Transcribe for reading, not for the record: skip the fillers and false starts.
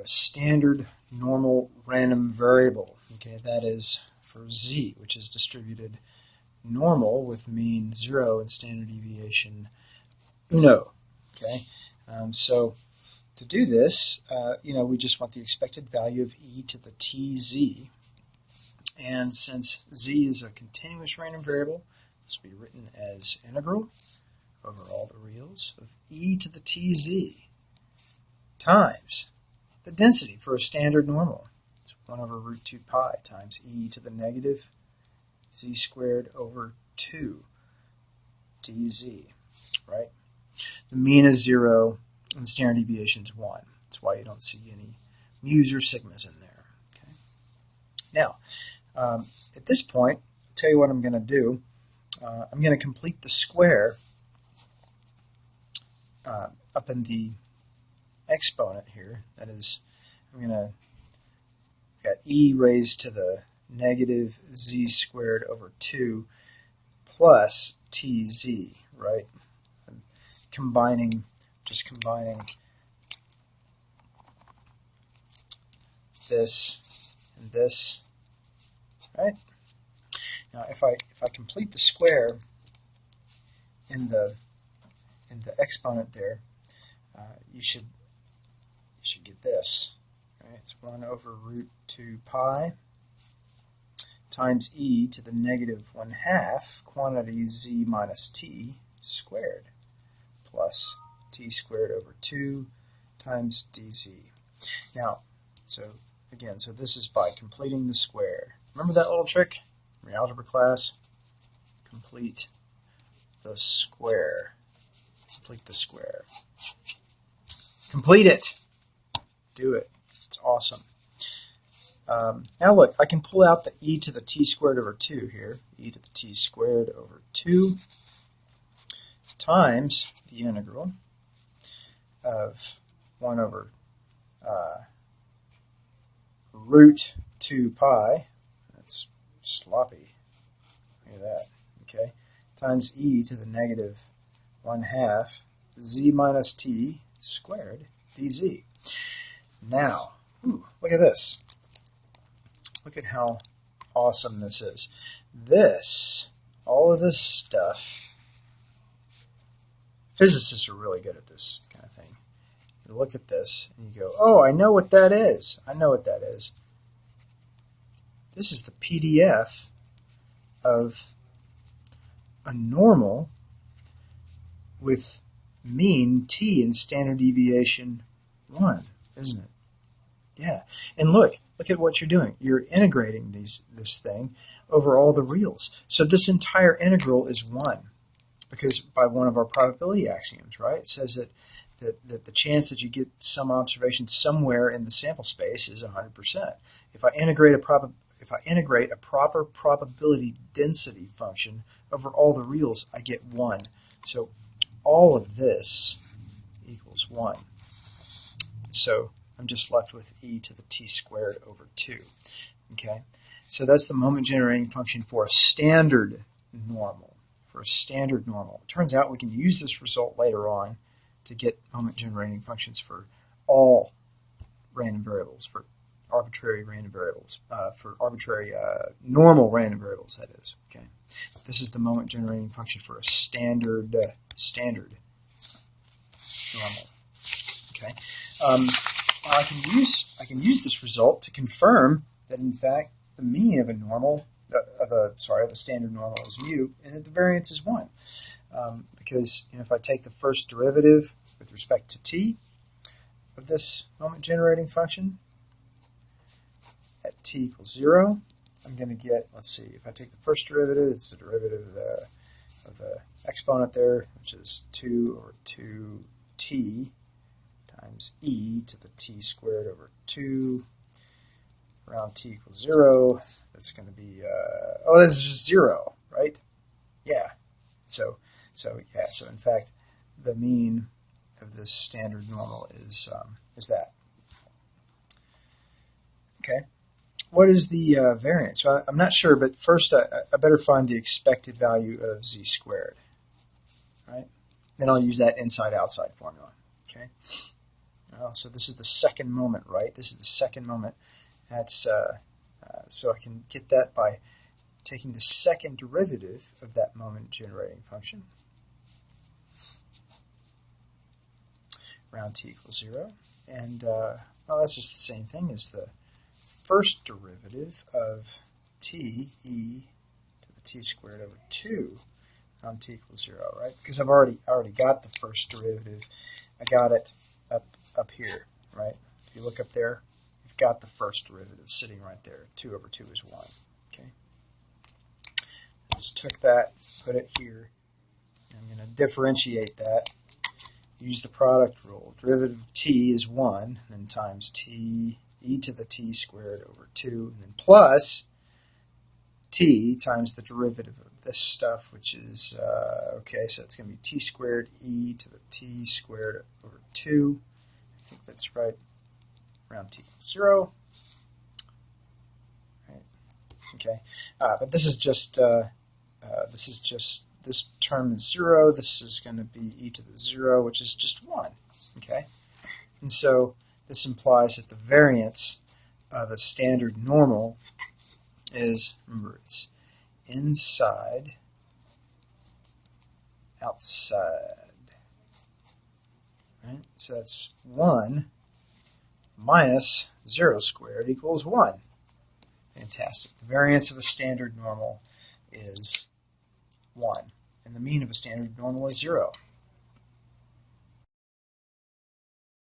a standard normal random variable. Okay, that is for z, which is distributed normal with mean 0 and standard deviation uno. Okay, so to do this, we just want the expected value of e to the tz. And since z is a continuous random variable, this will be written as integral over all the reals of e to the tz times the density for a standard normal. It's 1 over root 2 pi times e to the negative z squared over 2 dz, right? The mean is 0 and the standard deviation is 1. That's why you don't see any mu's or sigmas in there. Okay. Now, at this point, I'll tell you what I'm going to do. I'm going to complete the square up in the exponent here. That is, I'm going to got e raised to the negative z squared over 2 plus tz, right? I'm just combining this and this, right? Now, if I complete the square in the exponent there, you should get this. Right? It's 1 over root 2 pi times e to the negative 1/2 quantity z minus t squared plus t squared over 2 times dz. Now, so this is by completing the square. Remember that little trick from your algebra class? Complete the square. Complete the square. Complete it. Do it. It's awesome. Now look, I can pull out the e to the t squared over 2 here. E to the t squared over 2 times the integral of 1 over root 2 pi. That's sloppy. Look at that. Okay. Times e to the negative 1/2 z minus t squared dz. Now, look at this. Look at how awesome this is. All of this stuff, physicists are really good at this kind of thing. You look at this and you go, oh, I know what that is. I know what that is. This is the PDF of a normal with mean t and standard deviation 1, isn't it? Yeah. And look at what you're doing. You're integrating this thing over all the reals. So this entire integral is 1, because by one of our probability axioms, right? It says that the chance that you get some observation somewhere in the sample space is 100%. If I integrate a proper probability density function over all the reals, I get 1. So all of this equals 1. So I'm just left with e to the t squared over 2. Okay, so that's the moment generating function for a standard normal. It turns out we can use this result later on to get moment generating functions for all random variables, for arbitrary random variables, for arbitrary normal random variables, that is. Okay, this is the moment generating function for a standard normal. Okay. I can use this result to confirm that in fact the mean of a standard normal is mu, and that the variance is 1. Because if I take the first derivative with respect to t of this moment generating function at t equals 0, I'm going to get, let's see, if I take the first derivative, it's the derivative of the exponent there, which is 2 over 2t times e to the t squared over 2 around t equals 0. That's going to be, this is just 0, right? Yeah. So in fact, the mean of this standard normal is that. Okay. What is the variance? So I'm not sure, but first I better find the expected value of z squared, right? Then I'll use that inside-outside formula. Okay. Well, so this is the second moment, right? This is the second moment. That's so I can get that by taking the second derivative of that moment generating function. Round t equals 0. And well, that's just the same thing as the first derivative of t, e to the t squared over 2 round t equals 0, right? Because I've already got the first derivative. I got it up here, right? If you look up there, you've got the first derivative sitting right there. 2 over 2 is 1. Okay. I just took that, put it here. I'm going to differentiate that. Use the product rule. Derivative of t is 1, then times t e to the t squared over 2, and then plus t times the derivative of this stuff, which is, okay, so it's going to be t squared e to the t squared over 2. I think that's right. Round t equals 0. Right. Okay, but this is just this term is 0. This is going to be e to the 0, which is just 1. Okay, and so this implies that the variance of a standard normal is, remember, it's inside, outside. Right? So that's 1 minus 0 squared equals 1. Fantastic. The variance of a standard normal is 1, and the mean of a standard normal is 0.